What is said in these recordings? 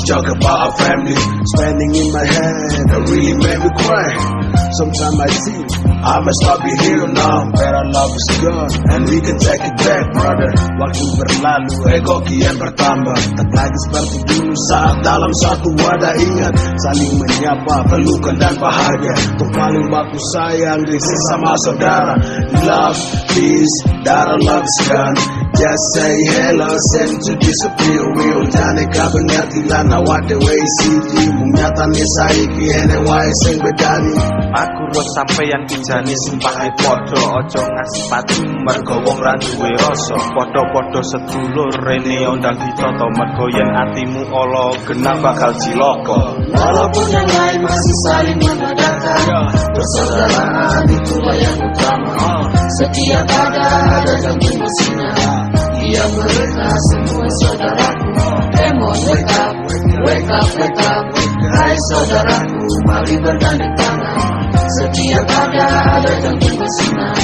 Talk about our family, spending in my head, that really made me cry. Sometimes I think I must stop be here now, but our love is gone, and we can take it back, brother. Waktu berlalu, ego kian bertambah, tak lagi seperti dulu saat dalam satu wadah. Ingat, saling menyapa, pelukan dan bahagia, untuk paling baku sayang di sesama saudara. Love, peace, that our love is gone. Just say hello, send to disappear. We all jane kabengerti lana wade way city. Munyata ni saiki ene wae sing bedani. Aku ruwet sampeyan kijane sumpah podo. Ojo ngasih pati mergo wong ra duwe rasa. Podo-podo sedulur rene ondang ditoto. Mergo yen atimu ala genah bakal cilaka. Walaupun yang lain masih saling menandakan, persaudaraan itulah yang utama. Setiap ada yang bersinar, ia mereka semua saudaraku. Come on, wake up, wake up, wake up. Hai saudaraku, mari bergandeng tangan. Setiap ada yang bersinar,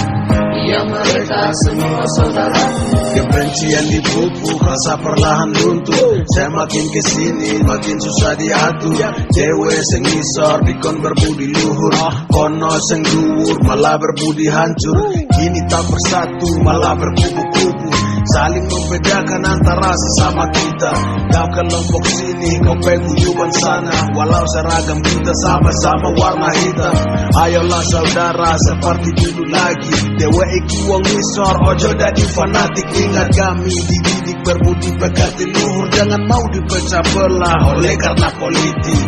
ia mereka semua saudaraku. Kebencian dipupuk, rasa perlahan luntur. Saya makin kesini, makin susah diatur. Dewe sing ngisor, dikon berbudi luhur. Kono sing dhuwur, malah berbudi hancur. Kini tak bersatu, malah berkubu-kubu. Saling membedakan antara sesama kita. Kau kelompok sini, kau peguyuban sana. Walau seragam kita sama-sama warna hitam. Ayolah saudara seperti dulu lagi. Dewe iki wong ngisor, ojo dadi fanatik. Ingat kami dididik berbudi pekerti luhur. Jangan mau dipecah belah oleh karena politik.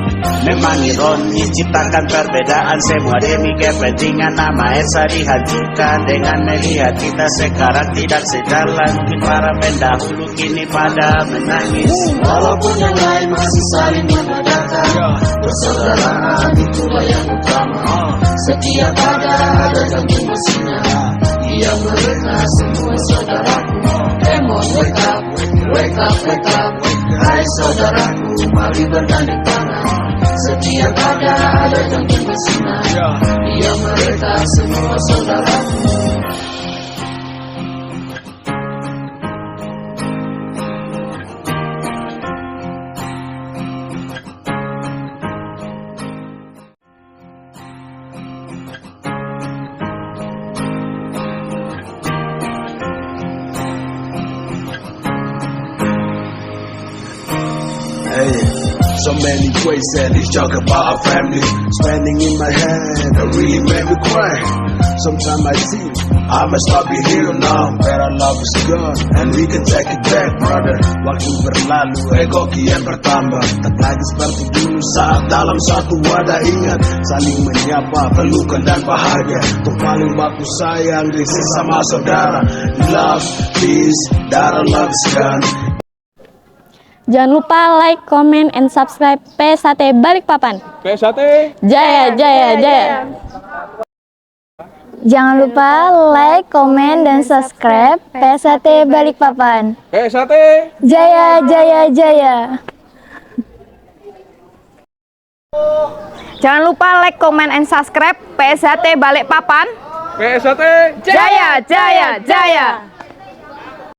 Memang ironi ciptakan perbedaan, semua demi kepentingan nama Esa dihancurkan. Dengan melihat kita sekarang tidak sejalan, mungkin para pendahulu kini pada menangis. Walaupun yang lain masih saling menandakan, persaudaraan itulah yang utama. Setiap ada yang bersinar, ia mereka semua saudaraku. Come on, wake up, wake up, wake up. Hai saudaraku, mari bergandeng tangan. Setiap ada yang bersinar, ia mereka semua saudaraku. so many ways and it's talk about our family. Spending in my head, that really made me cry. Sometimes I think I must stop be here now. Better love is gone and we can take it back, brother. Waktu berlalu, ego kian bertambah. Tak lagi seperti dulu saat dalam satu wadah. Ingat, saling menyapa, pelukan dan bahagia. Tuh paling baku sayang di sesama saudara. Love, peace, darah love is gone. Jangan lupa like, comment, and subscribe PSAT Balikpapan. PSAT Jaya, jaya, jaya. Jangan lupa like, comment, dan subscribe PSAT Balikpapan. PSAT Jaya, jaya, jaya. Jangan lupa like, comment, and subscribe PSAT Balikpapan. PSAT Jaya, jaya, jaya.